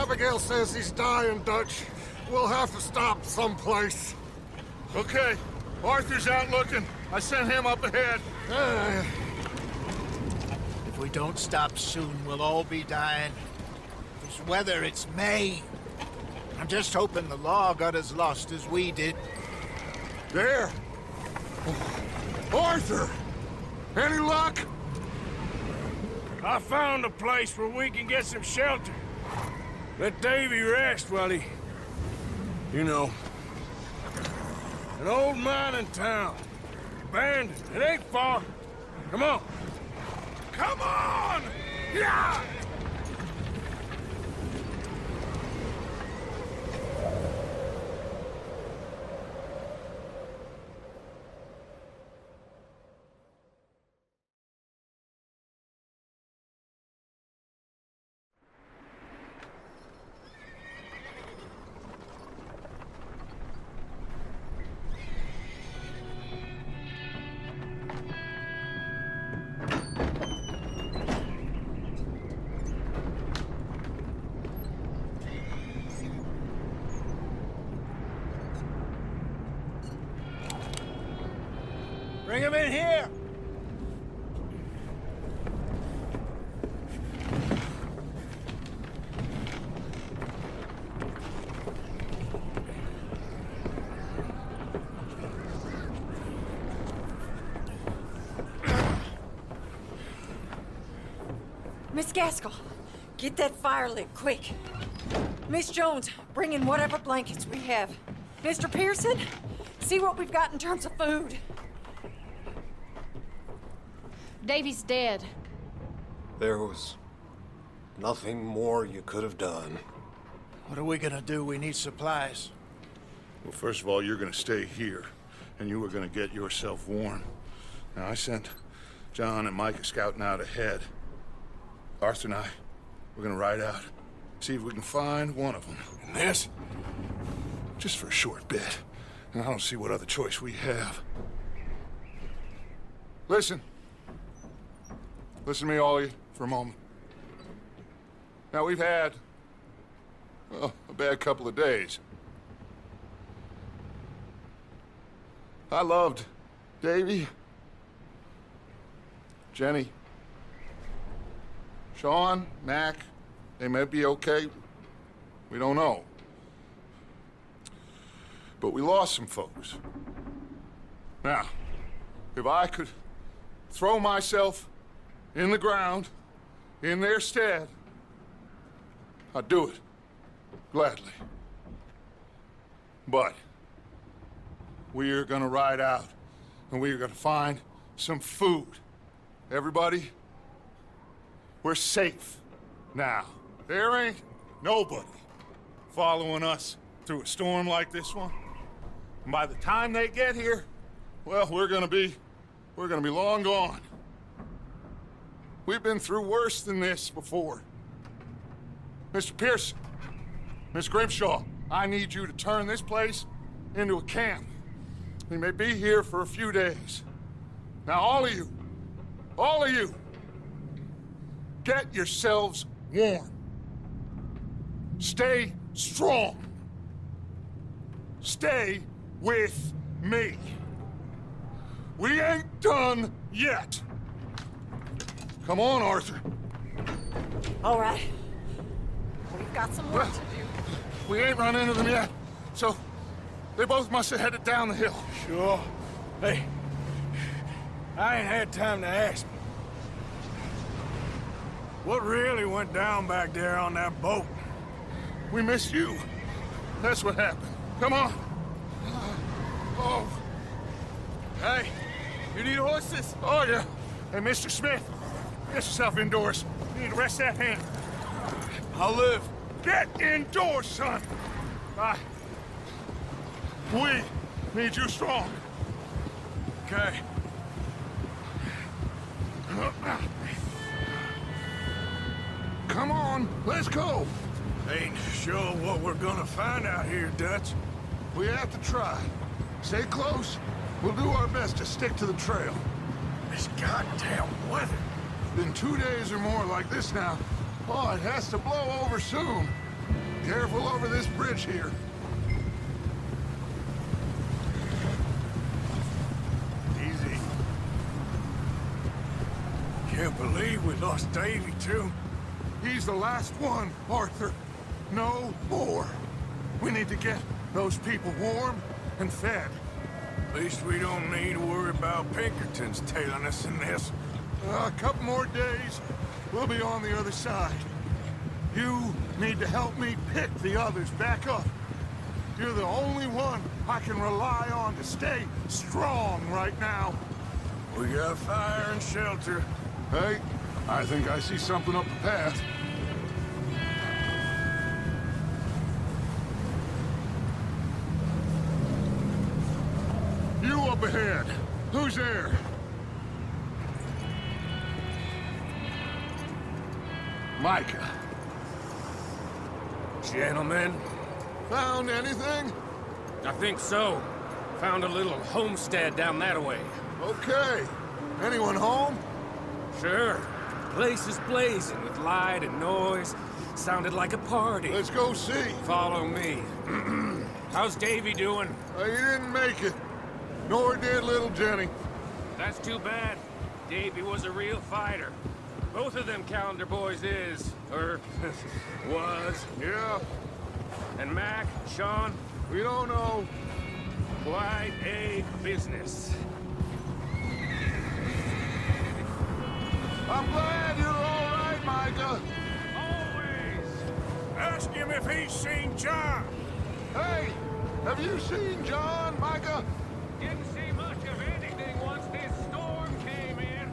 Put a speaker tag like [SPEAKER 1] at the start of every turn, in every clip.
[SPEAKER 1] Abigail says he's dying, Dutch. We'll have to stop someplace.
[SPEAKER 2] Okay. Arthur's out looking. I sent him up ahead.
[SPEAKER 3] If we don't stop soon, we'll all be dying. This weather, it's May. I'm just hoping the law got as lost as we did.
[SPEAKER 1] There. Arthur! Any luck?
[SPEAKER 4] I found a place where we can get some shelter. Let Davy rest while he... You know. An old mining town. Abandoned. It ain't far. Come on. Come on! Yeah!
[SPEAKER 3] Bring him in here!
[SPEAKER 5] Miss Gaskell, get that fire lit, quick. Miss Jones, bring in whatever blankets we have. Mr. Pearson, see what we've got in terms of food.
[SPEAKER 6] Davy's dead.
[SPEAKER 1] There was nothing more you could have done.
[SPEAKER 3] What are we gonna do? We need supplies.
[SPEAKER 2] Well, first of all, you're gonna stay here, and you were gonna get yourself warm. Now, I sent John and Micah scouting out ahead. Arthur and I, we're gonna ride out, see if we can find one of them. And this, just for a short bit. And I don't see what other choice we have. Listen. Listen to me, all of you, for a moment. Now, we've had, well, a bad couple of days. I loved Davy, Jenny, Sean, Mac. They may be okay. We don't know. But we lost some folks. Now, if I could throw myself in the ground, in their stead, I'd do it, gladly. But we are gonna ride out, and we are gonna find some food. Everybody, we're safe now. There ain't nobody following us through a storm like this one. And by the time they get here, well, we're gonna be long gone. We've been through worse than this before. Mr. Pearson, Miss Grimshaw, I need you to turn this place into a camp. We may be here for a few days. Now, all of you, get yourselves warm. Stay strong. Stay with me. We ain't done yet. Come on, Arthur.
[SPEAKER 5] All right. We've got some work to do.
[SPEAKER 2] We ain't run into them yet, so they both must have headed down the hill.
[SPEAKER 4] Sure. Hey, I ain't had time to ask. What really went down back there on that boat?
[SPEAKER 2] We missed you. That's what happened. Come on. Oh.
[SPEAKER 4] Hey, you need horses?
[SPEAKER 2] Oh, yeah. Hey, Mr. Smith, get yourself indoors. You need to rest that hand.
[SPEAKER 4] I'll live.
[SPEAKER 2] Get indoors, son. We need you strong.
[SPEAKER 4] Okay.
[SPEAKER 2] Come on, let's go.
[SPEAKER 4] Ain't sure what we're gonna find out here, Dutch.
[SPEAKER 2] We have to try. Stay close. We'll do our best to stick to the trail.
[SPEAKER 4] This goddamn weather.
[SPEAKER 2] It's been 2 days or more like this now. Oh, it has to blow over soon. Careful over this bridge here.
[SPEAKER 4] Easy. Can't believe we lost Davy, too.
[SPEAKER 2] He's the last one, Arthur. No more. We need to get those people warm and fed.
[SPEAKER 4] At least we don't need to worry about Pinkertons tailing us in this.
[SPEAKER 2] A couple more days, we'll be on the other side. You need to help me pick the others back up. You're the only one I can rely on to stay strong right now.
[SPEAKER 4] We got fire and shelter.
[SPEAKER 2] Hey, I think I see something up the path. You up ahead. Who's there? Micah.
[SPEAKER 7] Gentlemen,
[SPEAKER 2] Found anything?
[SPEAKER 7] I think so. Found a little homestead down that way.
[SPEAKER 2] Okay. Anyone home?
[SPEAKER 7] Sure. Place is blazing with light and noise. Sounded like a party.
[SPEAKER 2] Let's go see.
[SPEAKER 7] Follow me. How's Davy doing?
[SPEAKER 2] He didn't make it. Nor did little Jenny.
[SPEAKER 7] That's too bad. Davy was a real fighter. Both of them Calendar boys is, or was.
[SPEAKER 2] Yeah,
[SPEAKER 7] And Mac, Sean,
[SPEAKER 2] we don't know.
[SPEAKER 7] quite a business.
[SPEAKER 2] I'm glad you're all right, Micah.
[SPEAKER 4] Always! Ask him if he's seen John.
[SPEAKER 2] Hey, have you seen John, Micah?
[SPEAKER 7] Didn't see much of anything once this storm came in.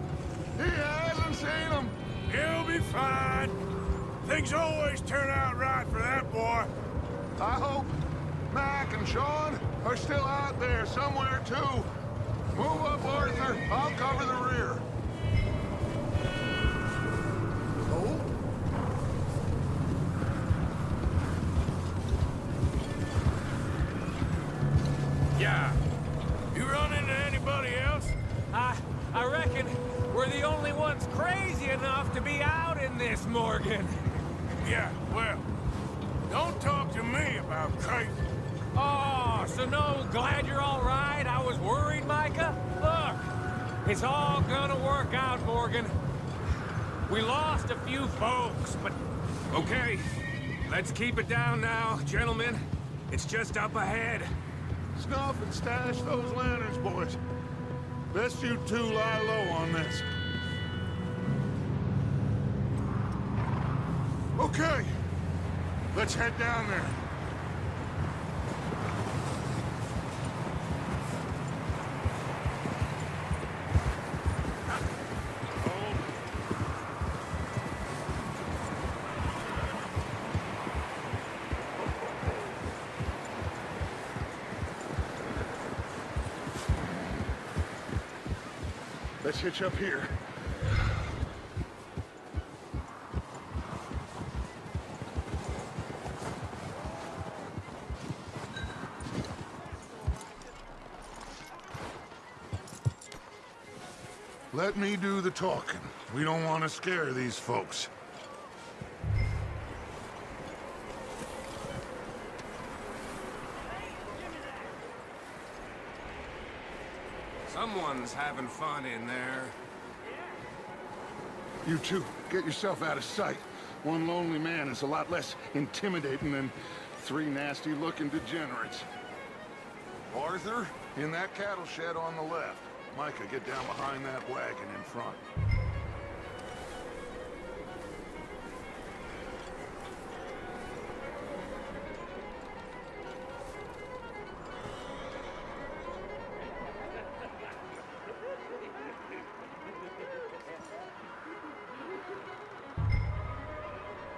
[SPEAKER 2] He hasn't seen him.
[SPEAKER 4] He'll be fine. Things always turn out right for that boy.
[SPEAKER 2] I hope Mac and Sean are still out there somewhere, too. Move up, Arthur. I'll cover the rear. Oh?
[SPEAKER 7] Yeah.
[SPEAKER 4] You run into anybody else?
[SPEAKER 7] I reckon we're the only ones crazy enough to be out in this, Morgan.
[SPEAKER 4] Yeah, well, don't talk to me about crazy.
[SPEAKER 7] Oh, so no, glad you're all right. I was worried, Micah. Look, it's all gonna work out, Morgan. We lost a few folks, but okay. Let's keep it down now, gentlemen. It's just up ahead.
[SPEAKER 2] Snuff and stash those lanterns, boys. Best you two lie low on this. Okay. Let's head down there. Let's hitch up here. Let me do the talking. We don't want to scare these folks.
[SPEAKER 7] Someone's having fun in there.
[SPEAKER 2] You two, get yourself out of sight. One lonely man is a lot less intimidating than three nasty-looking degenerates. Arthur, in that cattle shed on the left. Micah, get down behind that wagon in front.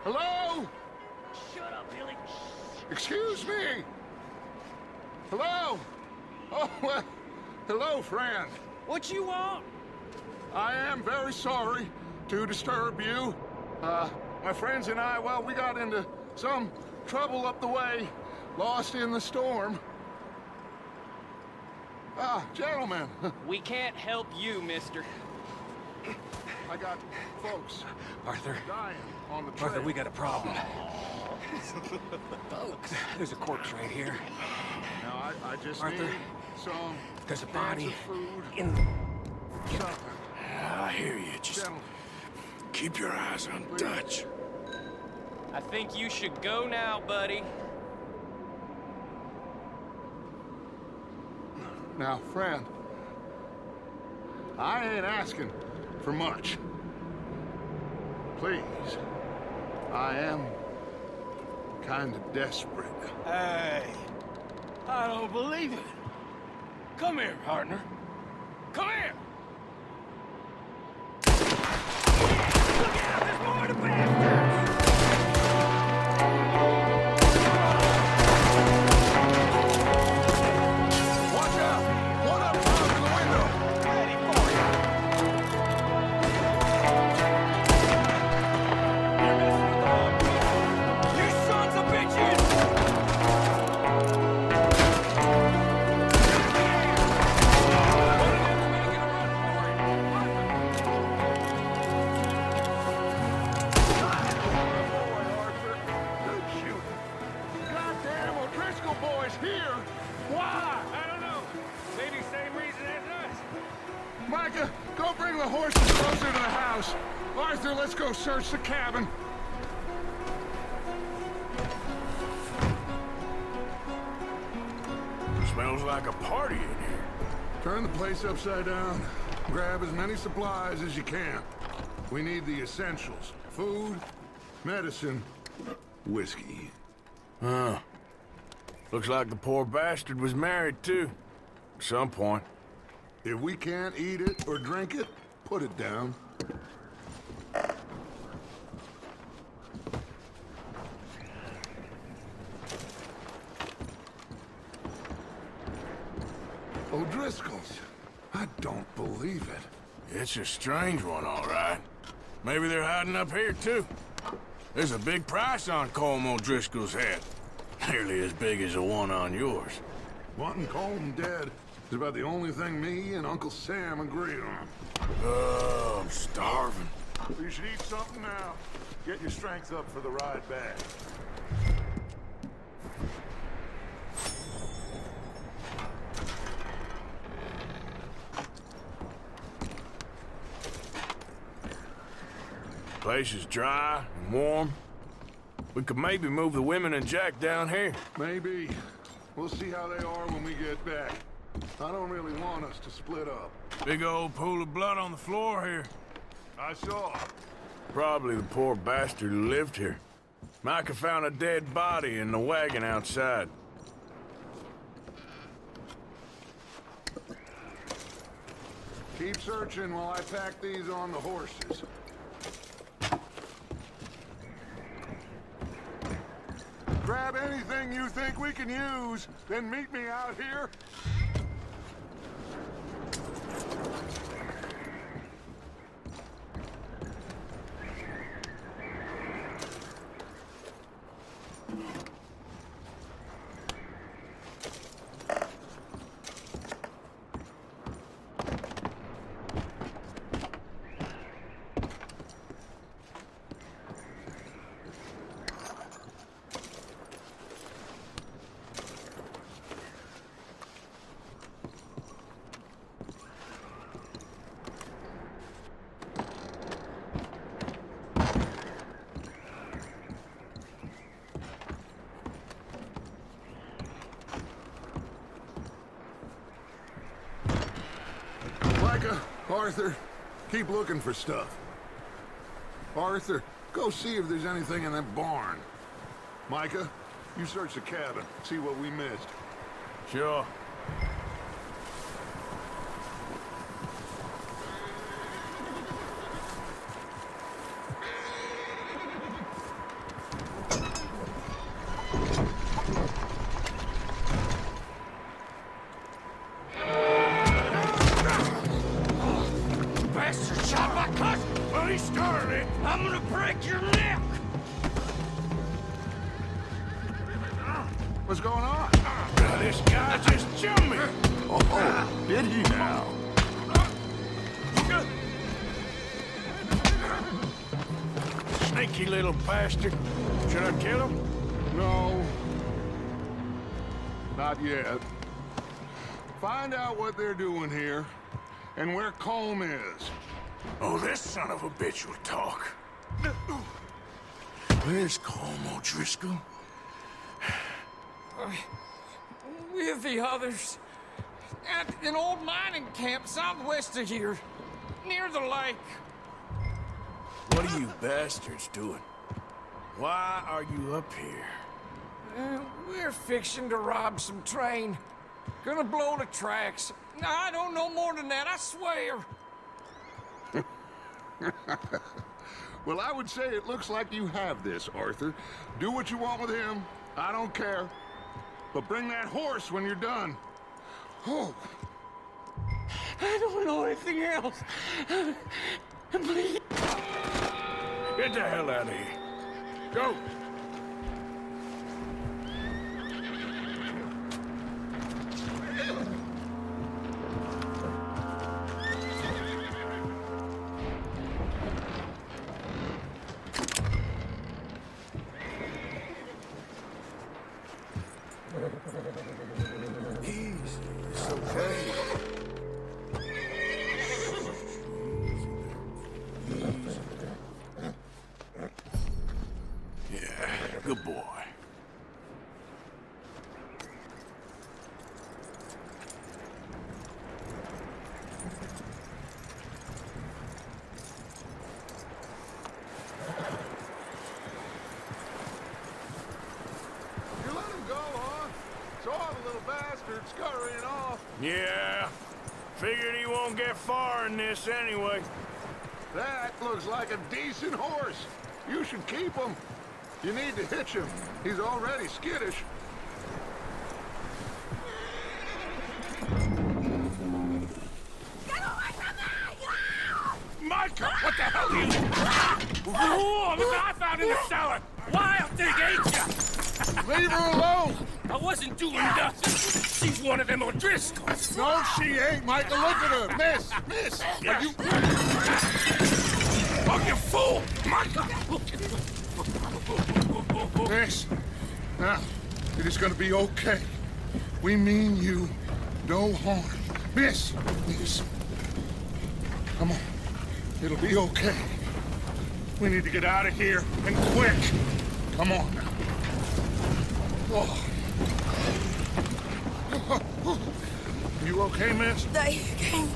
[SPEAKER 2] Hello?
[SPEAKER 7] Shut up, Billy.
[SPEAKER 2] Excuse me? Hello? Oh, well, hello, friend.
[SPEAKER 7] What you want?
[SPEAKER 2] I am very sorry to disturb you. My friends and I, well, we got into some trouble up the way, lost in the storm. Gentlemen.
[SPEAKER 8] We can't help you, mister.
[SPEAKER 2] I got folks
[SPEAKER 7] Arthur,
[SPEAKER 2] dying on the trail.
[SPEAKER 7] Arthur, we got a problem. Folks, there's a corpse right here.
[SPEAKER 2] Now, I just
[SPEAKER 7] Arthur,
[SPEAKER 2] need some
[SPEAKER 7] There's a
[SPEAKER 2] cans
[SPEAKER 7] body
[SPEAKER 2] of food.
[SPEAKER 7] in.
[SPEAKER 2] Something.
[SPEAKER 4] I hear you. Just
[SPEAKER 2] Gentlemen,
[SPEAKER 4] keep your eyes on Dutch.
[SPEAKER 8] I think you should go now, buddy.
[SPEAKER 2] now, friend, I ain't asking for much. Please, I am kind of desperate.
[SPEAKER 4] Hey, I don't believe it. Come here, partner. Come here. Look out! There's more to bastards!
[SPEAKER 2] Watch out! One up front in the window!
[SPEAKER 4] Ready for you. You're missing the dog. You sons of bitches!
[SPEAKER 2] Arthur, good shooting. Goddamn O'Driscoll boys here!
[SPEAKER 4] Why? I don't know. Maybe same reason as us.
[SPEAKER 2] Micah, go bring the horses closer to the house. Arthur, let's go search the cabin.
[SPEAKER 4] Smells like a party in here.
[SPEAKER 2] Turn the place upside down. Grab as many supplies as you can. We need the essentials. Food, medicine, whiskey.
[SPEAKER 4] Huh. Looks like the poor bastard was married, too. At some point.
[SPEAKER 2] If we can't eat it or drink it, put it down. O'Driscoll's. I don't believe it.
[SPEAKER 4] It's a strange one, all right. Maybe they're hiding up here, too. There's a big price on Colm O'Driscoll's head. Nearly as big as the one on yours.
[SPEAKER 2] Wanting Colm dead is about the only thing me and Uncle Sam agree on.
[SPEAKER 4] Oh, I'm starving.
[SPEAKER 2] You should eat something now. Get your strength up for the ride back.
[SPEAKER 4] Place is dry and warm. We could maybe move the women and Jack down here.
[SPEAKER 2] Maybe. We'll see how they are when we get back. I don't really want us to split up.
[SPEAKER 4] Big old pool of blood on the floor here.
[SPEAKER 2] I saw.
[SPEAKER 4] Probably the poor bastard who lived here. Micah found a dead body in the wagon outside.
[SPEAKER 2] Keep searching while I pack these on the horses. Grab anything you think we can use, then meet me out here. Micah, Arthur, keep looking for stuff. Arthur, go see if there's anything in that barn. Micah, you search the cabin, see what we missed.
[SPEAKER 4] Sure.
[SPEAKER 7] Bastard shot my cousin!
[SPEAKER 4] Well, he started it.
[SPEAKER 7] I'm gonna break your neck!
[SPEAKER 2] What's going on?
[SPEAKER 4] Now, this guy just jumped me.
[SPEAKER 2] Oh, did he now?
[SPEAKER 4] sneaky little bastard. Should I kill him?
[SPEAKER 2] No. Not yet. Find out what they're doing here and where Colm is.
[SPEAKER 4] Oh, this son of a bitch will talk. Where's Colm O'Driscoll?
[SPEAKER 7] With the others. At an old mining camp southwest of here. Near the lake.
[SPEAKER 4] What are you bastards doing? Why are you up here?
[SPEAKER 7] We're fixing to rob some train. Gonna blow the tracks. I don't know more than that, I swear.
[SPEAKER 2] Well, I would say it looks like you have this, Arthur. Do what you want with him. I don't care. But bring that horse when you're done. Oh.
[SPEAKER 7] I don't know anything else. Please.
[SPEAKER 4] Get the hell out of here. Go!
[SPEAKER 2] Easy. It's okay.
[SPEAKER 4] Yeah, good boy.
[SPEAKER 2] You let him go, huh? Saw the little bastard scurrying off.
[SPEAKER 4] Yeah, figured he won't get far in this anyway.
[SPEAKER 2] That looks like a decent horse. You should keep him. You need to hitch him. He's already skittish.
[SPEAKER 4] Micah, what the hell are you? Whoa, look what I found in the cellar. Wild thing ate ya.
[SPEAKER 2] Leave her alone!
[SPEAKER 4] I wasn't doing nothing. She's one of them O'Driscolls.
[SPEAKER 2] No, she ain't, Micah. Look at her. Miss,
[SPEAKER 4] Yeah.
[SPEAKER 2] are you...
[SPEAKER 4] Oh, you fool! Micah!
[SPEAKER 2] Miss, now, it is gonna be okay. We mean you no harm. Miss, come on. It'll be okay. We need to get out of here, and quick. Come on now. Oh. You okay, miss?
[SPEAKER 9] They came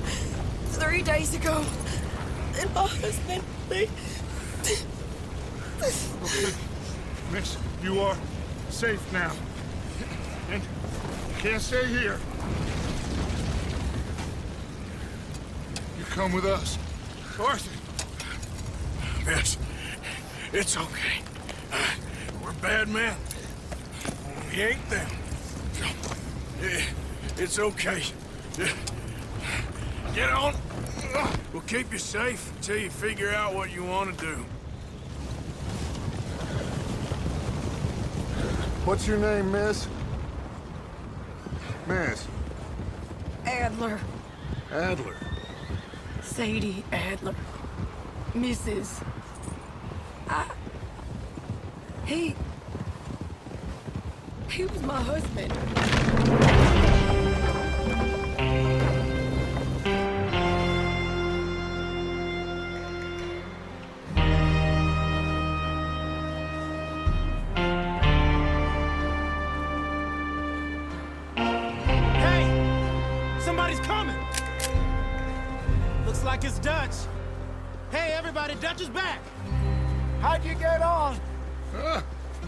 [SPEAKER 9] 3 days ago, and my husband,
[SPEAKER 2] Okay. Miss, you are safe now. And you can't stay here. You come with us. Arthur!
[SPEAKER 4] Miss, it's okay. We're bad men. We ain't them. It's okay. Get on. We'll keep you safe until you figure out what you want to do.
[SPEAKER 2] What's your name, miss? Miss.
[SPEAKER 9] Adler,
[SPEAKER 2] Adler.
[SPEAKER 9] Sadie Adler, Mrs. He was my husband.
[SPEAKER 10] Hey! Somebody's coming! Looks like it's Dutch. Hey, everybody, Dutch is back!
[SPEAKER 3] How'd you get on?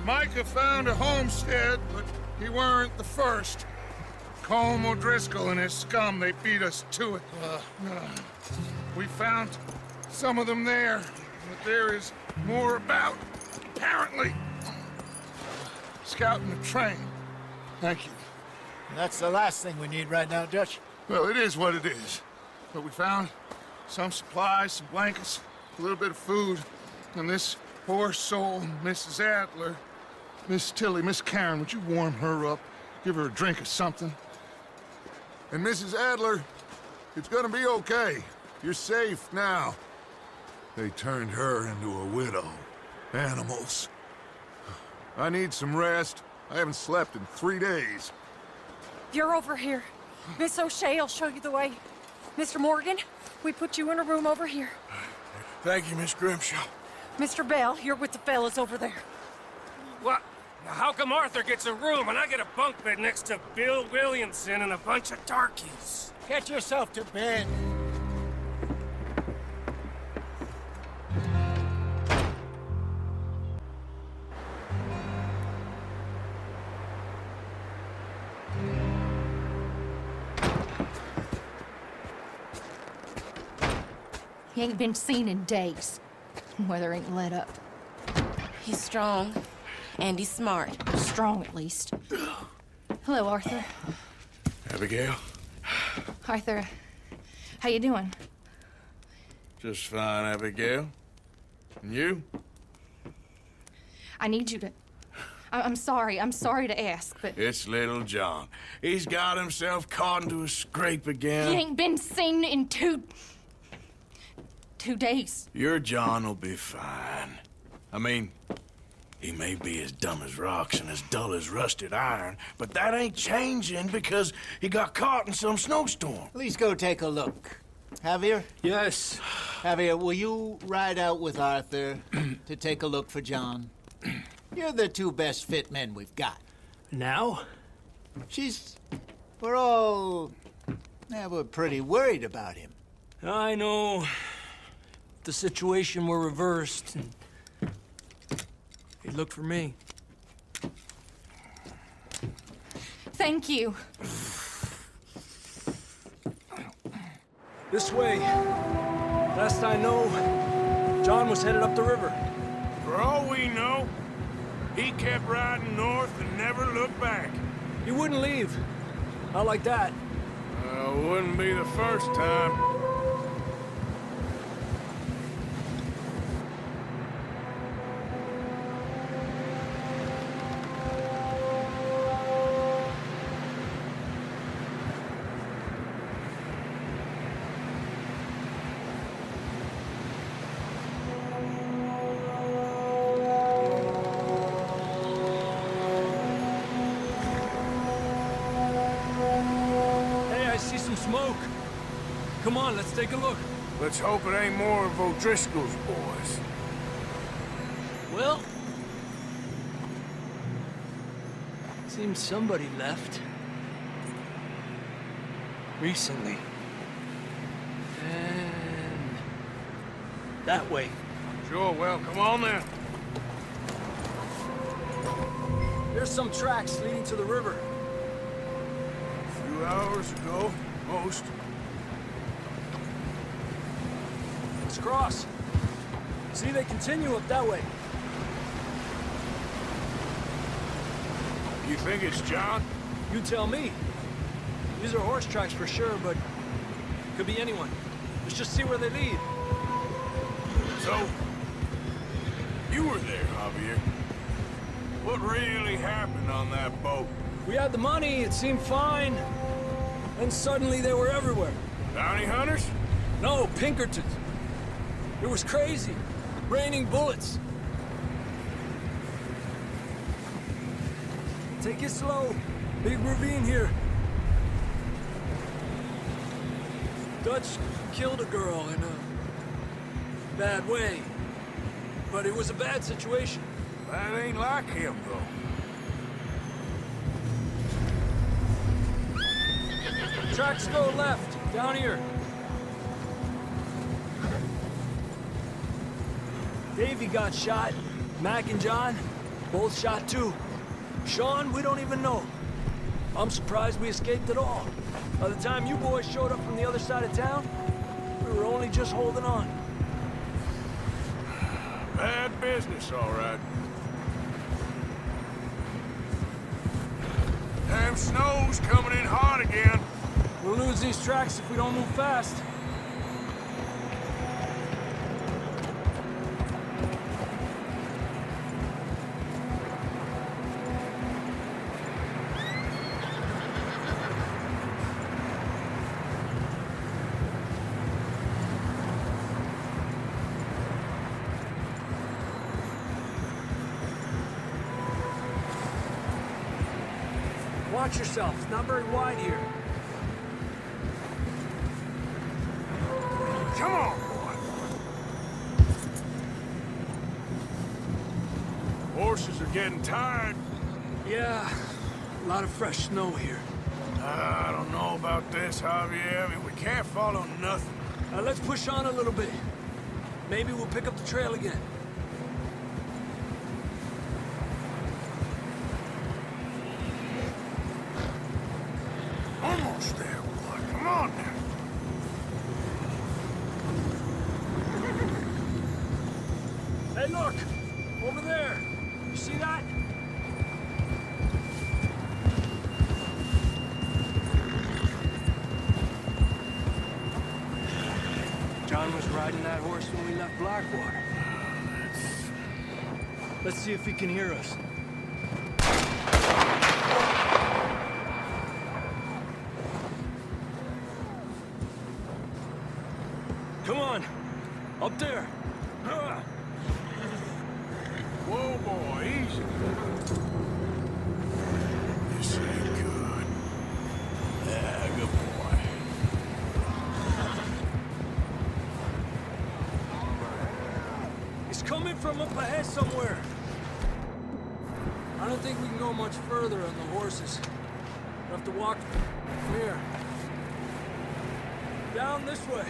[SPEAKER 2] Micah found a homestead, but he weren't the first. Colm O'Driscoll and his scum, they beat us to it. We found some of them there, but there is more about, apparently. Scouting the train. Thank you.
[SPEAKER 3] That's the last thing we need right now, Dutch.
[SPEAKER 2] Well, it is what it is. But we found some supplies, some blankets, a little bit of food, and this poor soul, Mrs. Adler, Miss Tilly, Miss Karen, would you warm her up? Give her a drink or something? And Mrs. Adler, it's gonna be okay. You're safe now. They turned her into a widow. Animals. I need some rest. I haven't slept in 3 days.
[SPEAKER 5] You're over here. Miss O'Shea will show you the way. Mr. Morgan, we put you in a room over here.
[SPEAKER 4] Thank you, Miss Grimshaw.
[SPEAKER 5] Mr. Bell, you're with the fellas over there.
[SPEAKER 7] What? How come Arthur gets a room and I get a bunk bed next to Bill Williamson and a bunch of darkies?
[SPEAKER 3] Get yourself to bed.
[SPEAKER 6] He ain't been seen in days. Weather ain't let up.
[SPEAKER 9] He's strong, and he's smart.
[SPEAKER 6] Strong, at least. Hello, Arthur.
[SPEAKER 4] Abigail?
[SPEAKER 6] Arthur, how you doing?
[SPEAKER 4] Just fine, Abigail. And you?
[SPEAKER 6] I need you to... I'm sorry to ask, but...
[SPEAKER 4] It's little John. He's got himself caught into a scrape again.
[SPEAKER 6] He ain't been seen in 2 days.
[SPEAKER 4] Your John will be fine. I mean, he may be as dumb as rocks and as dull as rusted iron, but that ain't changing because he got caught in some snowstorm.
[SPEAKER 3] Please go take a look. Javier?
[SPEAKER 10] Yes.
[SPEAKER 3] Javier, will you ride out with Arthur to take a look for John? You're the 2 best fit men we've got.
[SPEAKER 10] Now?
[SPEAKER 3] We're pretty worried about him.
[SPEAKER 10] I know. The situation were reversed. He looked for me.
[SPEAKER 6] Thank you.
[SPEAKER 10] This way. Last I know, John was headed up the river.
[SPEAKER 4] For all we know, he kept riding north and never looked back.
[SPEAKER 10] He wouldn't leave. Not like that.
[SPEAKER 4] Wouldn't be the first time.
[SPEAKER 10] Smoke. Come on, let's take a look.
[SPEAKER 4] Let's hope it ain't more of O'Driscoll's boys.
[SPEAKER 10] Well, seems somebody left. Recently. And that way.
[SPEAKER 4] Sure, well, come on then.
[SPEAKER 10] There's some tracks leading to the river.
[SPEAKER 4] A few hours ago. Most.
[SPEAKER 10] Let's cross. See, they continue up that way.
[SPEAKER 4] You think it's John?
[SPEAKER 10] You tell me. These are horse tracks for sure, but could be anyone. Let's just see where they lead.
[SPEAKER 4] So, you were there, Javier. What really happened on that boat?
[SPEAKER 10] We had the money, it seemed fine. And suddenly they were everywhere.
[SPEAKER 4] Bounty hunters?
[SPEAKER 10] No, Pinkertons. It was crazy. Raining bullets. Take it slow. Big ravine here. Dutch killed a girl in a bad way. But it was a bad situation.
[SPEAKER 4] That ain't like him, though.
[SPEAKER 10] Tracks go left, down here. Davey got shot. Mac and John, both shot too. Sean, we don't even know. I'm surprised we escaped at all. By the time you boys showed up from the other side of town, we were only just holding on.
[SPEAKER 4] Bad business, all right. Damn snow's coming in hot again.
[SPEAKER 10] We'll lose these tracks if we don't move fast. Watch yourself. It's not very wide here.
[SPEAKER 4] Come on, boy. Horses are getting tired.
[SPEAKER 10] Yeah, a lot of fresh snow here.
[SPEAKER 4] I don't know about this, Javier. I mean, we can't follow nothing.
[SPEAKER 10] Let's push on a little bit. Maybe we'll pick up the trail again.
[SPEAKER 4] Almost there, boy. Come on now.
[SPEAKER 10] Hey, look! Over there! You see that? John was riding that horse when we left Blackwater. Let's see if he can hear us. Come on! Up there!
[SPEAKER 4] Whoa, boy, easy. This ain't good. Yeah, good boy.
[SPEAKER 10] He's coming from up ahead somewhere. I don't think we can go much further on the horses. We'll have to walk from here. Down this way.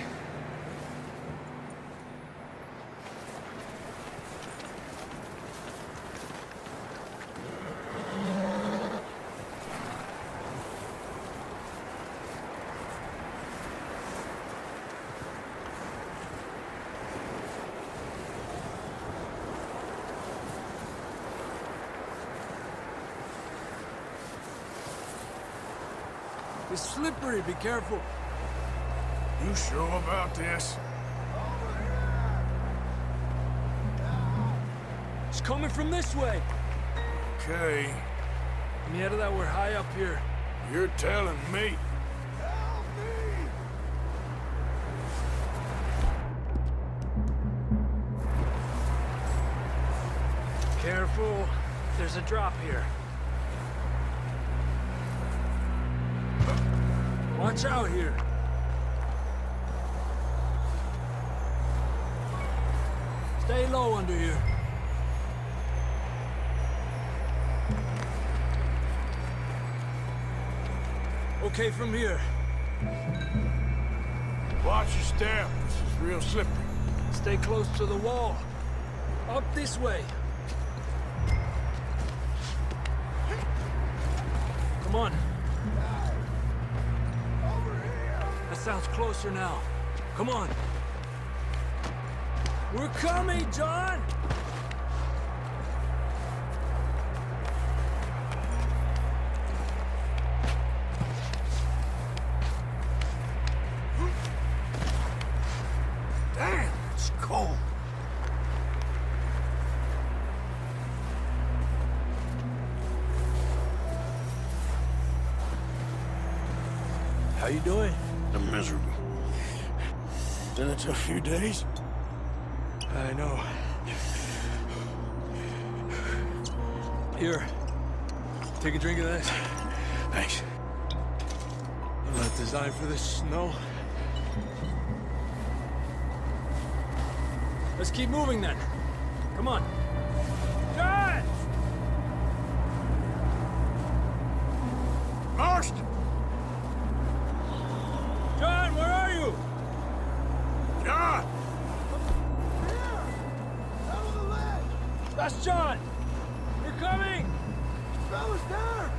[SPEAKER 10] It's slippery, be careful.
[SPEAKER 4] You sure about this?
[SPEAKER 10] It's coming from this way.
[SPEAKER 4] Okay,
[SPEAKER 10] And yet that we're high up here.
[SPEAKER 4] you're telling me.
[SPEAKER 10] Careful. There's a drop here. Watch out here. Stay low under here. Okay, from here.
[SPEAKER 4] Watch your step. This is real slippery.
[SPEAKER 10] Stay close to the wall. Up this way. Come on. That sounds closer now. Come on. We're coming, John!
[SPEAKER 4] Damn, it's cold.
[SPEAKER 10] How you doing?
[SPEAKER 4] I'm miserable. Been a tough few days.
[SPEAKER 10] I know. Here. Take a drink of this.
[SPEAKER 4] Thanks.
[SPEAKER 10] I'm not designed for this snow. Let's keep moving then. Come on. John!
[SPEAKER 4] Marston!
[SPEAKER 10] John, where are you?
[SPEAKER 4] John!
[SPEAKER 10] That's John! We're coming!
[SPEAKER 2] Fella's there!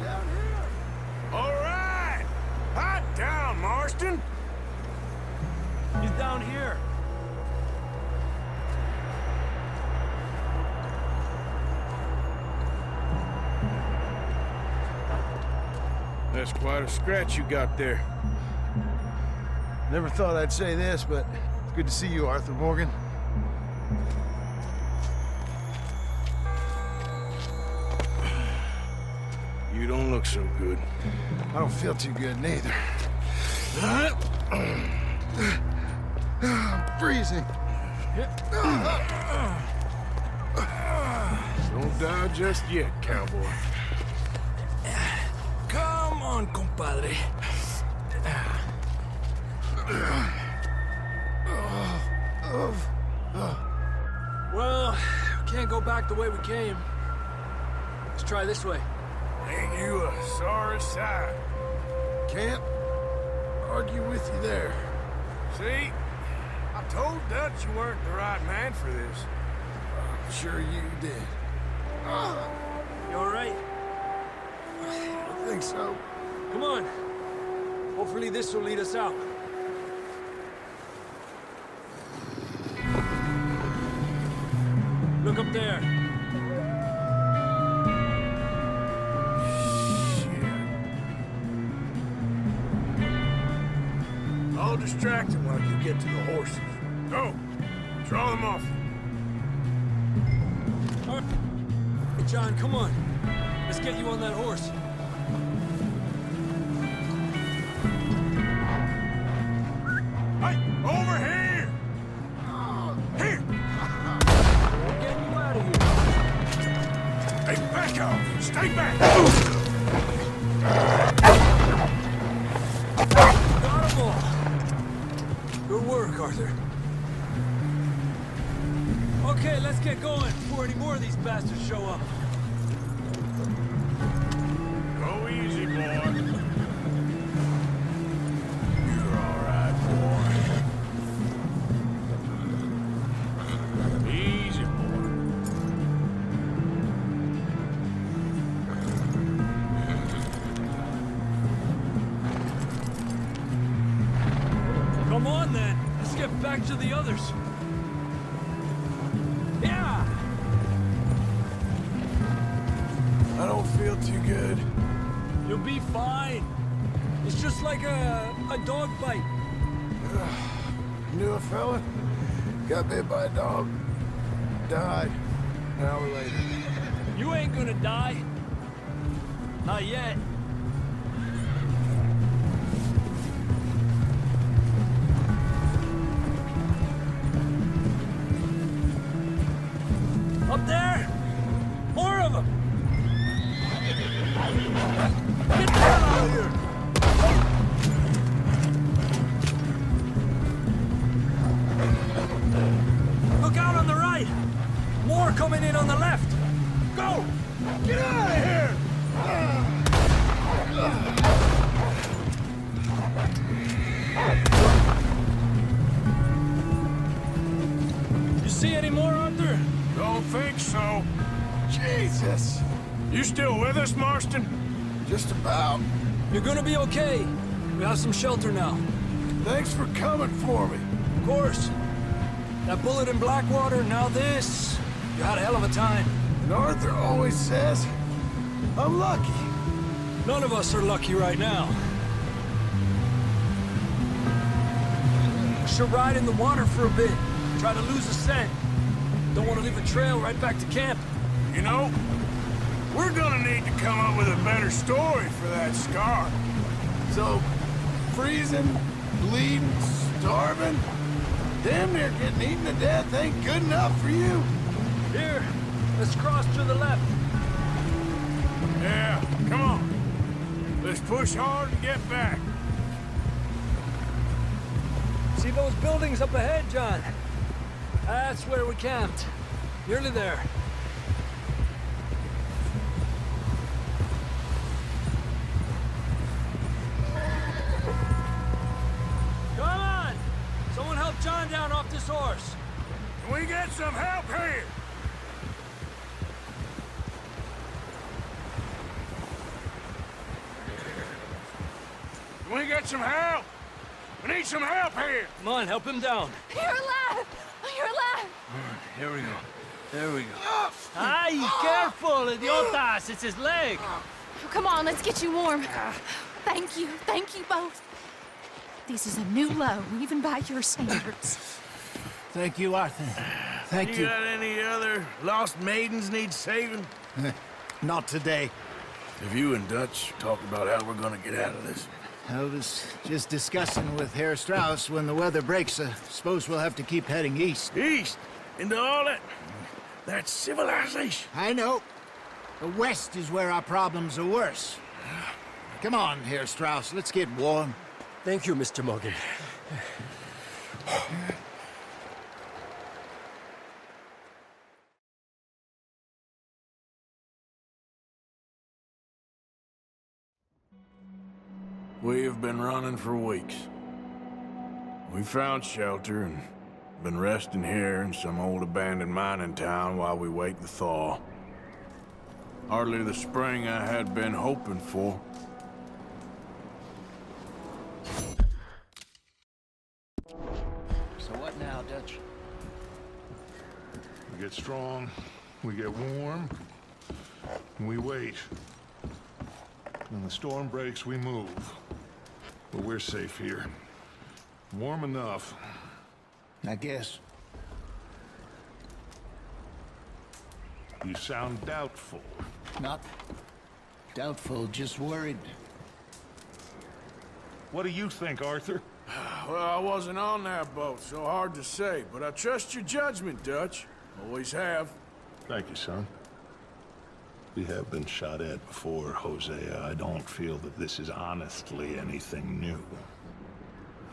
[SPEAKER 2] Down here!
[SPEAKER 4] All right! Hot down, Marston!
[SPEAKER 10] He's down here.
[SPEAKER 4] That's quite a scratch you got there.
[SPEAKER 11] Never thought I'd say this, but it's good to see you, Arthur Morgan.
[SPEAKER 4] You don't look so good.
[SPEAKER 11] I don't feel too good neither. I'm freezing.
[SPEAKER 4] Don't die just yet, cowboy.
[SPEAKER 10] Come on, compadre. Well, we can't go back the way we came. Let's try this way.
[SPEAKER 4] Ain't you a sorry sight?
[SPEAKER 11] Can't argue with you there.
[SPEAKER 4] See? I told Dutch you weren't the right man for this.
[SPEAKER 11] I'm sure you did.
[SPEAKER 10] You all right?
[SPEAKER 11] I think so.
[SPEAKER 10] Come on. Hopefully this will lead us out. Look up there.
[SPEAKER 4] I'll distract him while you get to the horses. Go! Draw them off.
[SPEAKER 10] All right. Hey, John, come on. Let's get you on that horse.
[SPEAKER 4] Hey, over here! Here!
[SPEAKER 10] We're getting you out of here.
[SPEAKER 4] Hey, back off! Stay back!
[SPEAKER 10] Got 'em all. Good work, Arthur. Okay, let's get going before any more of these bastards show up.
[SPEAKER 4] Go easy, boy. You're all right, boy. Easy, boy.
[SPEAKER 10] Come on, then. Let's get back to the others. Yeah!
[SPEAKER 11] I don't feel too good.
[SPEAKER 10] You'll be fine. It's just like a dog bite.
[SPEAKER 11] Knew a fella, got bit by a dog, died an hour later.
[SPEAKER 10] You ain't gonna die. Not yet. Up there! More of them! Get the hell out of here! Look out on the right! More coming in on the left! Go! Get out of here! You see any more, Arthur?
[SPEAKER 4] Don't think so.
[SPEAKER 11] Jesus!
[SPEAKER 4] You still with us, Marston?
[SPEAKER 11] Just about.
[SPEAKER 10] You're gonna be okay. We have some shelter now.
[SPEAKER 11] Thanks for coming for me.
[SPEAKER 10] Of course. That bullet in Blackwater, now this. You had a hell of a time.
[SPEAKER 11] And Arthur always says, I'm lucky.
[SPEAKER 10] None of us are lucky right now. We should ride in the water for a bit. Try to lose a scent. Don't want to leave a trail right back to camp.
[SPEAKER 4] You know, we're gonna need to come up with a better story for that scar.
[SPEAKER 11] So, freezing, bleeding, starving, damn near getting eaten to death ain't good enough for you.
[SPEAKER 10] Here, let's cross to the left.
[SPEAKER 4] Yeah, come on. Let's push hard and get back.
[SPEAKER 10] See those buildings up ahead, John? That's where we camped. Nearly there. Come on! Someone help John down off this horse.
[SPEAKER 4] Can we get some help here? Can we get some help? We need some help here.
[SPEAKER 10] Come on, help him down.
[SPEAKER 6] You're alive! You're alive!
[SPEAKER 10] Here we go. There we go. Ay, careful, idiotas! It's his leg.
[SPEAKER 6] Come on, let's get you warm. Thank you both. This is a new low, even by your standards.
[SPEAKER 3] Thank you, Arthur. Thank you.
[SPEAKER 4] You got any other lost maidens need saving?
[SPEAKER 3] Not today.
[SPEAKER 4] Have you and Dutch talked about how we're gonna get out of this?
[SPEAKER 3] I was just discussing with Herr Strauss when the weather breaks. Suppose we'll have to keep heading east.
[SPEAKER 4] East? Into all that? That's civilization.
[SPEAKER 3] I know. The West is where our problems are worse. Come on here, Strauss. Let's get warm.
[SPEAKER 10] Thank you, Mr. Morgan.
[SPEAKER 4] We have been running for weeks. We found shelter and been resting here in some old abandoned mining town while we wait the thaw. Hardly the spring I had been hoping for.
[SPEAKER 3] So what now, Dutch?
[SPEAKER 2] We get strong, we get warm, and we wait. When the storm breaks, we move. But we're safe here. Warm enough.
[SPEAKER 3] I guess.
[SPEAKER 2] You sound doubtful.
[SPEAKER 3] Not doubtful, just worried.
[SPEAKER 2] What do you think, Arthur?
[SPEAKER 4] Well, I wasn't on that boat, so hard to say, but I trust your judgment, Dutch. Always have.
[SPEAKER 2] Thank you, son. We have been shot at before, Hosea. I don't feel that this is honestly anything new.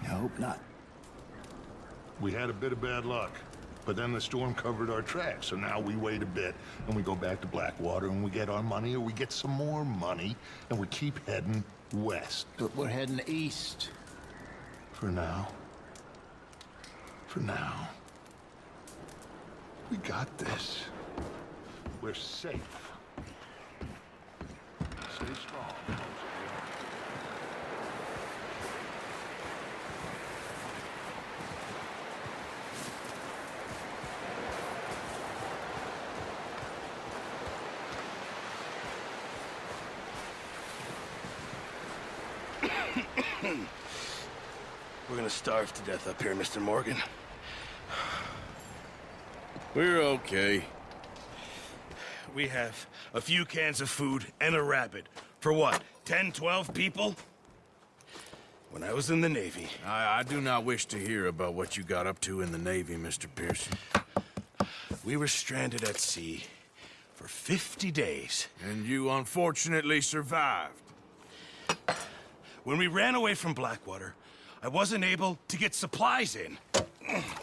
[SPEAKER 3] I hope not.
[SPEAKER 2] We had a bit of bad luck, but then the storm covered our tracks, so now we wait a bit, and we go back to Blackwater, and we get our money, or we get some more money, and we keep heading west.
[SPEAKER 3] But we're heading east.
[SPEAKER 2] For now. For now. We got this. We're safe. Stay strong.
[SPEAKER 11] We're gonna starve to death up here, Mr. Morgan.
[SPEAKER 4] We're okay.
[SPEAKER 11] We have a few cans of food and a rabbit. For what, 10, 12 people? When I was in the Navy...
[SPEAKER 4] I do not wish to hear about what you got up to in the Navy, Mr. Pearson.
[SPEAKER 11] We were stranded at sea for 50 days.
[SPEAKER 4] And you unfortunately survived.
[SPEAKER 11] When we ran away from Blackwater, I wasn't able to get supplies in.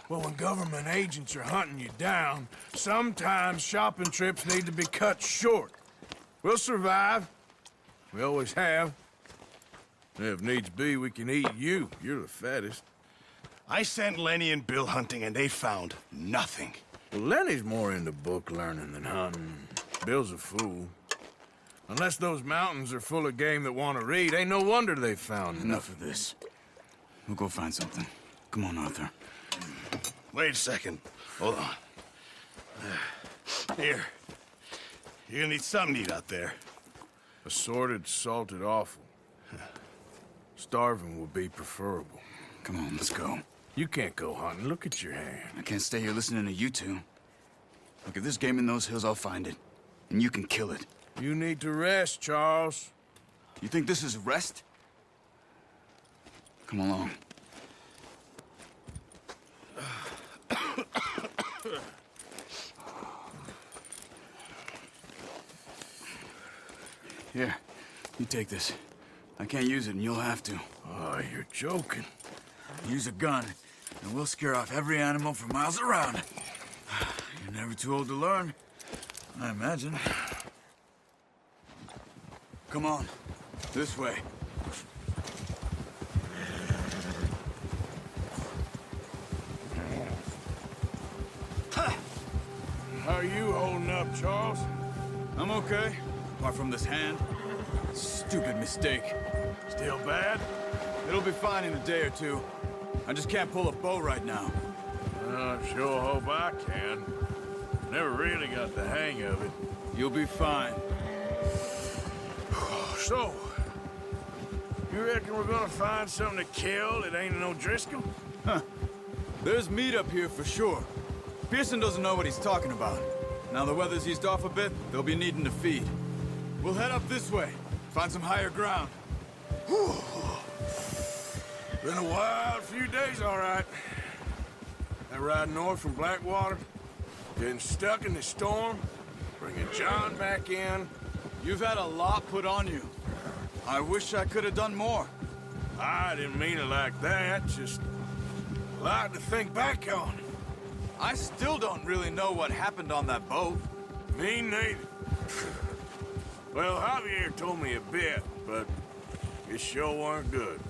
[SPEAKER 4] Well, when government agents are hunting you down, sometimes shopping trips need to be cut short. We'll survive. We always have. If needs be, we can eat you. You're the fattest.
[SPEAKER 11] I sent Lenny and Bill hunting, and they found nothing.
[SPEAKER 4] Well, Lenny's more into book learning than hunting. Bill's a fool. Unless those mountains are full of game that want to read, ain't no wonder they found
[SPEAKER 12] Enough of this. We'll go find something. Come on, Arthur.
[SPEAKER 11] Wait a second. Hold on. Here. You're gonna need something to eat out there.
[SPEAKER 4] Assorted, salted offal. Starving would be preferable.
[SPEAKER 12] Come on, let's go.
[SPEAKER 4] You can't go hunting. Look at your hand.
[SPEAKER 12] I can't stay here listening to you two. Look, if there's game in those hills, I'll find it. And you can kill it.
[SPEAKER 4] You need to rest, Charles.
[SPEAKER 12] You think this is rest? Come along. Here, you take this. I can't use it, and you'll have to.
[SPEAKER 4] Oh, you're joking.
[SPEAKER 12] Use a gun, and we'll scare off every animal for miles around. You're never too old to learn, I imagine. Come on, this way.
[SPEAKER 4] How are you holding up, Charles?
[SPEAKER 12] I'm okay, apart from this hand. Stupid mistake.
[SPEAKER 4] Still bad?
[SPEAKER 12] It'll be fine in a day or two. I just can't pull a bow right now.
[SPEAKER 4] I sure hope I can. Never really got the hang of it.
[SPEAKER 12] You'll be fine.
[SPEAKER 4] So, you reckon we're gonna find something to kill that ain't no Driscoll?
[SPEAKER 12] Huh. There's meat up here for sure. Pearson doesn't know what he's talking about. Now the weather's eased off a bit, they'll be needing to feed. We'll head up this way, find some higher ground.
[SPEAKER 4] Whew. Been a wild few days, all right. That ride north from Blackwater, Getting stuck in the storm, bringing John back in.
[SPEAKER 12] You've had a lot put on you. I wish I could have done more.
[SPEAKER 4] I didn't mean it like that, just a lot to think back on.
[SPEAKER 12] I still don't really know what happened on that boat.
[SPEAKER 4] Me neither. Well, Javier told me a bit, but it sure weren't good.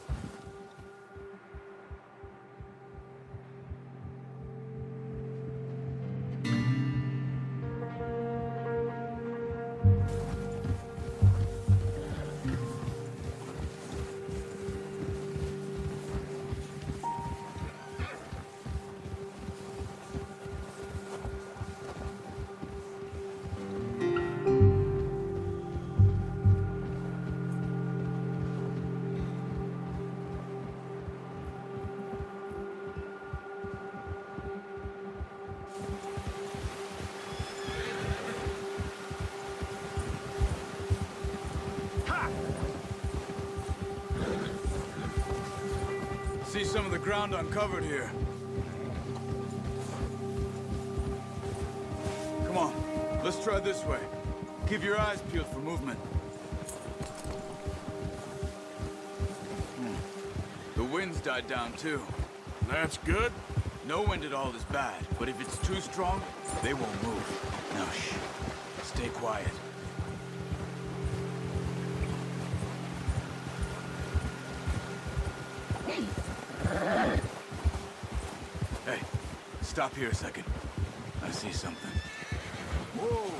[SPEAKER 12] See some of the ground uncovered here. Come on, let's try this way. Keep your eyes peeled for movement. The wind's died down too.
[SPEAKER 4] That's good.
[SPEAKER 12] No wind at all is bad, but if it's too strong, they won't move. Now shh, stay quiet. Hey, stop here a second. I see something. Whoa!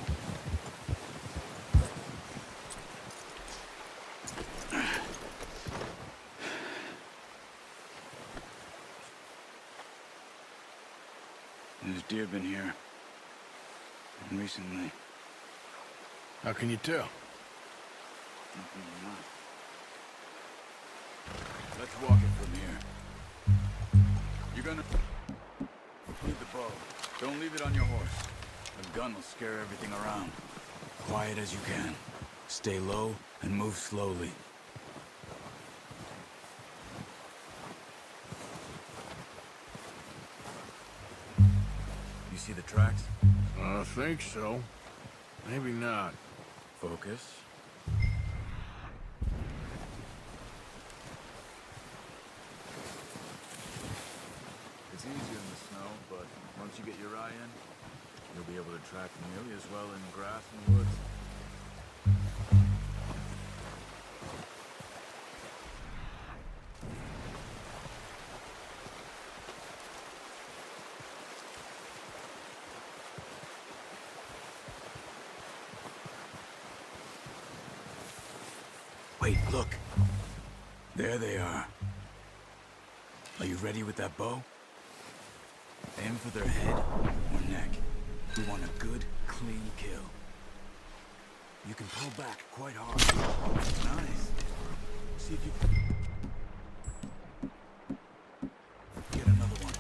[SPEAKER 12] There's deer been here. And recently.
[SPEAKER 4] How can you tell?
[SPEAKER 12] Let's walk it from here. You're gonna need the bow. Don't leave it on your horse. A gun will scare everything around. Quiet as you can. Stay low and move slowly. You see the tracks?
[SPEAKER 4] I think so. Maybe not.
[SPEAKER 12] Focus. It's easier in the snow, but once you get your eye in, you'll be able to track nearly as well in grass and woods. Wait, look. There they are. Are you ready with that bow? Aim for their head or neck. We want a good, clean kill. You can pull back quite hard. Nice. See if you get another one.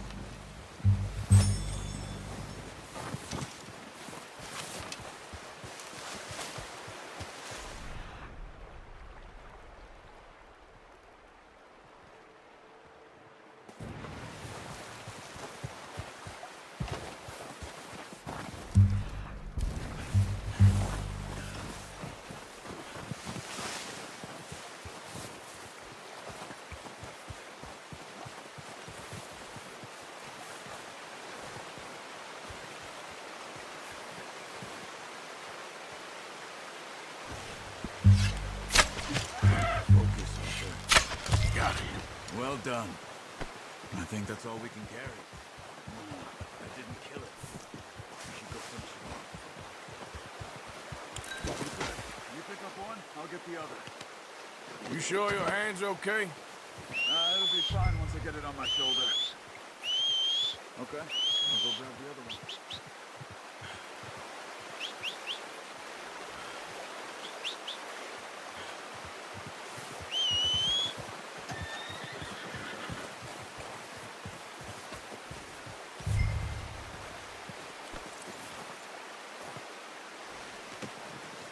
[SPEAKER 12] Well done. I think that's all we can carry. That didn't kill it. We should go finish it off. You pick up one, I'll get the other.
[SPEAKER 4] You sure your hand's okay?
[SPEAKER 12] It'll be fine once I get it on my shoulder. Okay, I'll go grab the other one.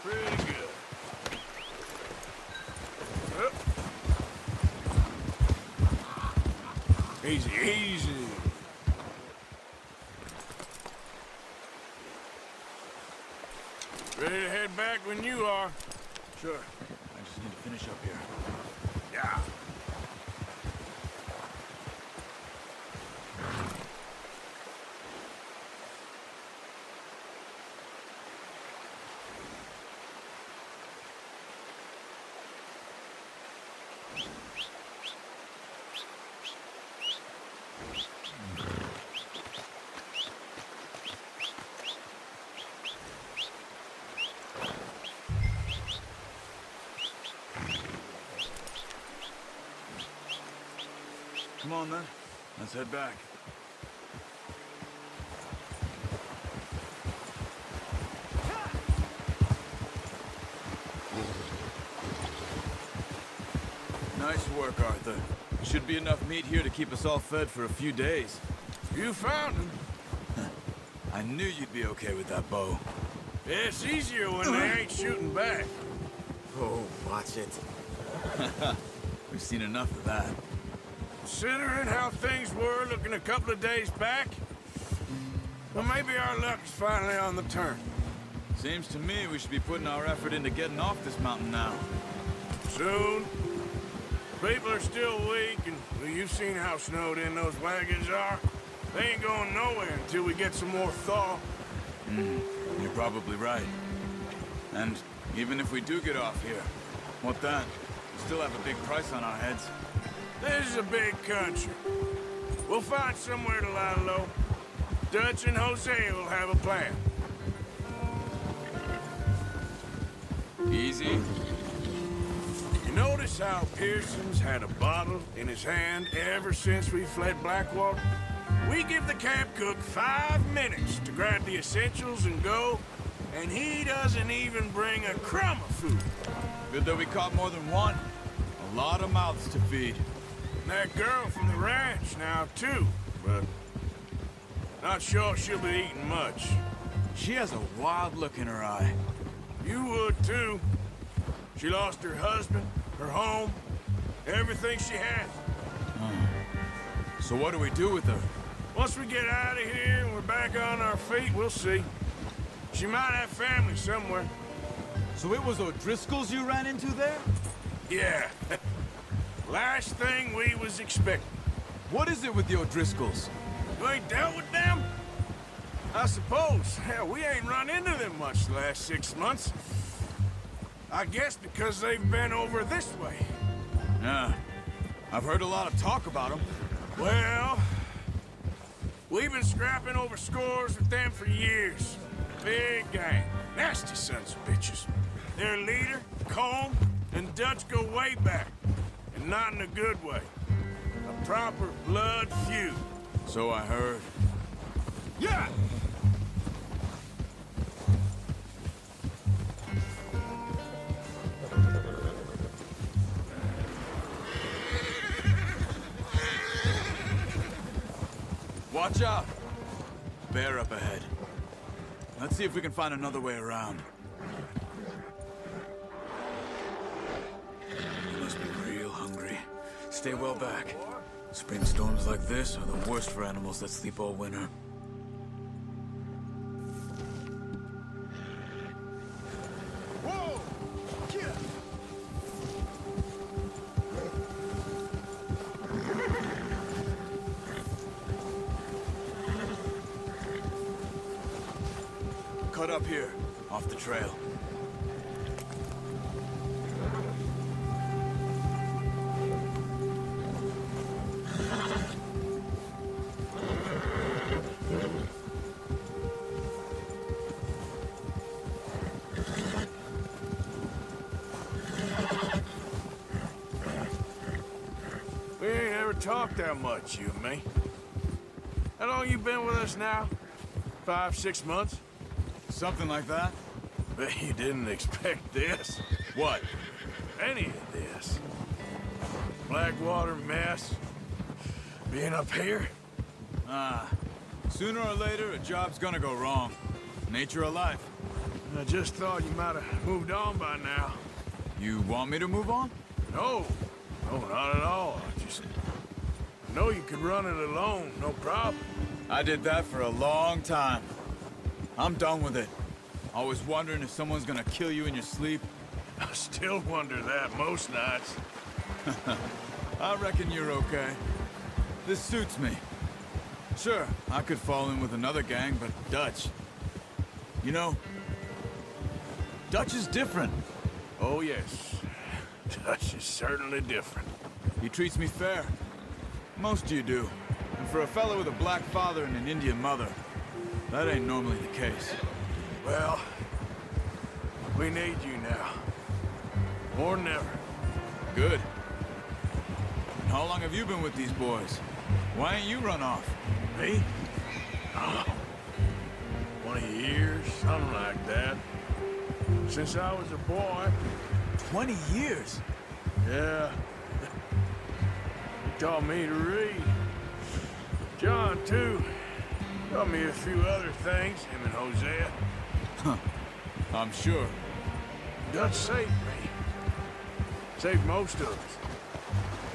[SPEAKER 4] Pretty good. Easy, easy. when you are.
[SPEAKER 12] Sure. I just need to finish up here.
[SPEAKER 4] Yeah.
[SPEAKER 12] Come on, then. Let's head back. Nice work, Arthur. Should be enough meat here to keep us all fed for a few days.
[SPEAKER 4] You found him.
[SPEAKER 12] I knew you'd be okay with that bow.
[SPEAKER 4] It's easier when they ain't shooting back.
[SPEAKER 12] Oh, watch it. We've seen enough of that.
[SPEAKER 4] Considering how things were looking a couple of days back, well, maybe our luck's finally on the turn.
[SPEAKER 12] Seems to me we should be putting our effort into getting off this mountain now.
[SPEAKER 4] Soon. People are still weak, and well, you've seen how snowed in those wagons are. They ain't going nowhere until we get some more thaw.
[SPEAKER 12] You're probably right. And even if we do get off here, what then? We still have a big price on our heads.
[SPEAKER 4] This is a big country. We'll find somewhere to lie low. Dutch and Hosea will have a plan.
[SPEAKER 12] Easy.
[SPEAKER 4] You notice how Pearson's had a bottle in his hand ever since we fled Blackwater? We give the camp cook 5 minutes to grab the essentials and go, and he doesn't even bring a crumb of food.
[SPEAKER 12] Good that we caught more than one. A lot of mouths to feed.
[SPEAKER 4] And that girl from the ranch now, too, but not sure she'll be eating much.
[SPEAKER 12] She has a wild look in her eye.
[SPEAKER 4] You would, too. She lost her husband, her home, everything she had.
[SPEAKER 12] So what do we do with her?
[SPEAKER 4] Once we get out of here and we're back on our feet, we'll see. She might have family somewhere.
[SPEAKER 12] So it was O'Driscoll's you ran into there?
[SPEAKER 4] Yeah. Last thing we was expecting.
[SPEAKER 12] What is it with the O'Driscolls?
[SPEAKER 4] You ain't dealt with them? I suppose. Hell, we ain't run into them much the last 6 months. I guess because they've been over this way.
[SPEAKER 12] Yeah. I've heard a lot of talk about them.
[SPEAKER 4] Well, we've been scrapping over scores with them for years. Big gang. Nasty sons of bitches. Their leader, Colm, and Dutch go way back. And not in a good way. A proper blood feud.
[SPEAKER 12] So I heard.
[SPEAKER 4] Yeah!
[SPEAKER 12] Watch out! Bear up ahead. Let's see if we can find another way around. You must be real hungry. Stay well back. Spring storms like this are the worst for animals that sleep all winter.
[SPEAKER 4] Whoa! Yeah.
[SPEAKER 12] Cut up here, off the trail.
[SPEAKER 4] We ain't ever talked that much, you and me. How long you been with us now? 5, 6 months?
[SPEAKER 12] Something like that?
[SPEAKER 4] Bet you didn't expect this.
[SPEAKER 12] What?
[SPEAKER 4] Any of this. Blackwater mess. Being up here.
[SPEAKER 12] Sooner or later, a job's gonna go wrong. Nature of life.
[SPEAKER 4] I just thought you might have moved on by now.
[SPEAKER 12] You want me to move on?
[SPEAKER 4] No. No, not at all. I know you could run it alone, no problem.
[SPEAKER 12] I did that for a long time. I'm done with it. Always wondering if someone's gonna kill you in your sleep?
[SPEAKER 4] I still wonder that most nights.
[SPEAKER 12] I reckon you're okay. This suits me. Sure, I could fall in with another gang, but Dutch... You know, Dutch is different.
[SPEAKER 4] Oh, yes. Dutch is certainly different.
[SPEAKER 12] He treats me fair. Most of you do. And for a fellow with a black father and an Indian mother, that ain't normally the case.
[SPEAKER 4] Well, we need you now. More than ever.
[SPEAKER 12] Good. And how long have you been with these boys? Why ain't you run off?
[SPEAKER 4] Me? Oh, 20 years, something like that. Since I was a boy.
[SPEAKER 12] 20 years?
[SPEAKER 4] Yeah. He taught me to read. John, too. Taught me a few other things, him and Hosea.
[SPEAKER 12] Huh. I'm sure.
[SPEAKER 4] Dutch saved me. Saved most of us.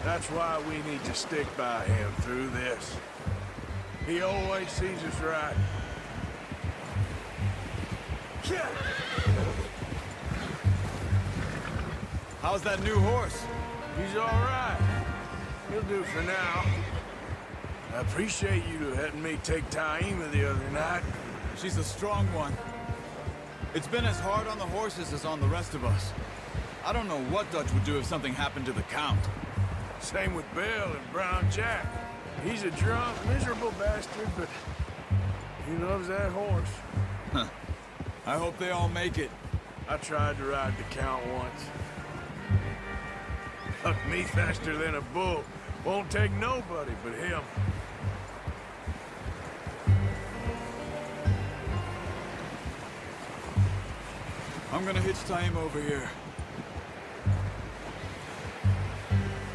[SPEAKER 4] That's why we need to stick by him through this. He always sees us right.
[SPEAKER 12] How's that new horse?
[SPEAKER 4] He's all right. He'll do for now. I appreciate you letting me take Taima the other night.
[SPEAKER 12] She's a strong one. It's been as hard on the horses as on the rest of us. I don't know what Dutch would do if something happened to the Count.
[SPEAKER 4] Same with Bill and Brown Jack. He's a drunk, miserable bastard, but he loves that horse.
[SPEAKER 12] Huh. I hope they all make it.
[SPEAKER 4] I tried to ride the Count once. Hucked me faster than a bull. Won't take nobody but him.
[SPEAKER 12] I'm gonna hitch Taima over here.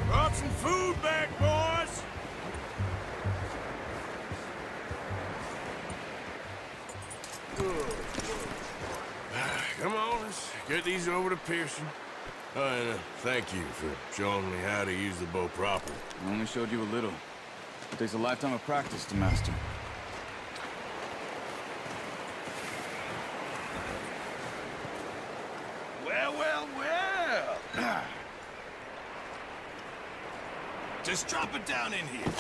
[SPEAKER 4] Brought some food back, boys! Come on, let's get these over to Pearson. And thank you for showing me how to use the bow properly.
[SPEAKER 12] I only showed you a little. It takes a lifetime of practice to master.
[SPEAKER 11] Well, well, well. Just drop it down in here.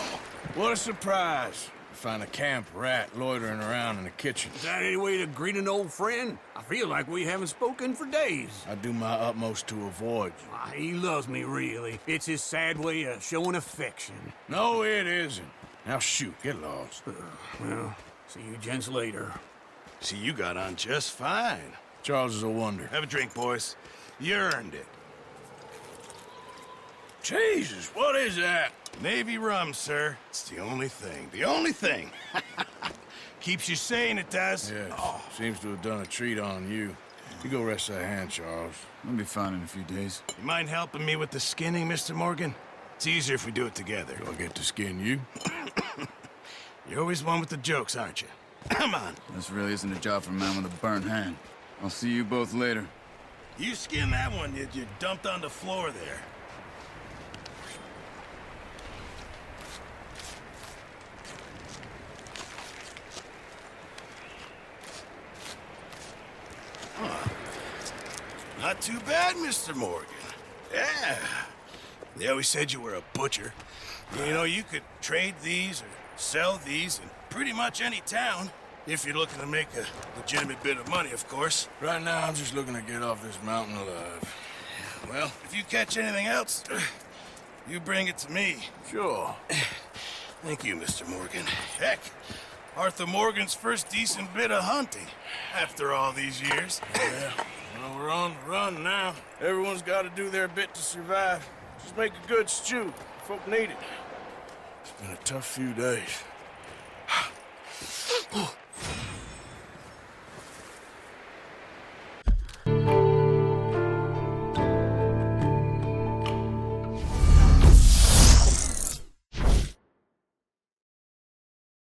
[SPEAKER 4] What a surprise. Find a camp rat loitering around in the kitchen.
[SPEAKER 13] Is that any way to greet an old friend? I feel like we haven't spoken for days.
[SPEAKER 4] I do my utmost to avoid you.
[SPEAKER 13] He loves me, really. It's his sad way of showing affection.
[SPEAKER 4] No, it isn't. Now shoot, get lost.
[SPEAKER 13] Well, see you gents later.
[SPEAKER 11] See, you got on just fine.
[SPEAKER 4] Charles is a wonder.
[SPEAKER 11] Have a drink, boys. You earned it.
[SPEAKER 4] Jesus, what is that?
[SPEAKER 11] Navy rum, sir. It's the only thing. The only thing. Keeps you sane, it does.
[SPEAKER 4] Yes. Oh. Seems to have done a treat on you. You go rest that hand, Charles.
[SPEAKER 12] I'll be fine in a few days.
[SPEAKER 11] You mind helping me with the skinning, Mr. Morgan? It's easier if we do it together.
[SPEAKER 4] Do I get to skin you?
[SPEAKER 11] You're always one with the jokes, aren't you? Come on.
[SPEAKER 12] This really isn't a job for a man with a burnt hand. I'll see you both later.
[SPEAKER 11] You skin that one you dumped on the floor there. Not too bad, Mr. Morgan. Yeah. They always said you were a butcher. You know, you could trade these or sell these in pretty much any town. If you're looking to make a legitimate bit of money, of course.
[SPEAKER 4] Right now, I'm just looking to get off this mountain alive.
[SPEAKER 11] Well, if you catch anything else, you bring it to me.
[SPEAKER 4] Sure.
[SPEAKER 11] Thank you, Mr. Morgan. Heck, Arthur Morgan's first decent bit of hunting after all these years.
[SPEAKER 4] Yeah. Well, we're on the run now. Everyone's got to do their bit to survive. Just make a good stew. Folk need it. It's been a tough few days.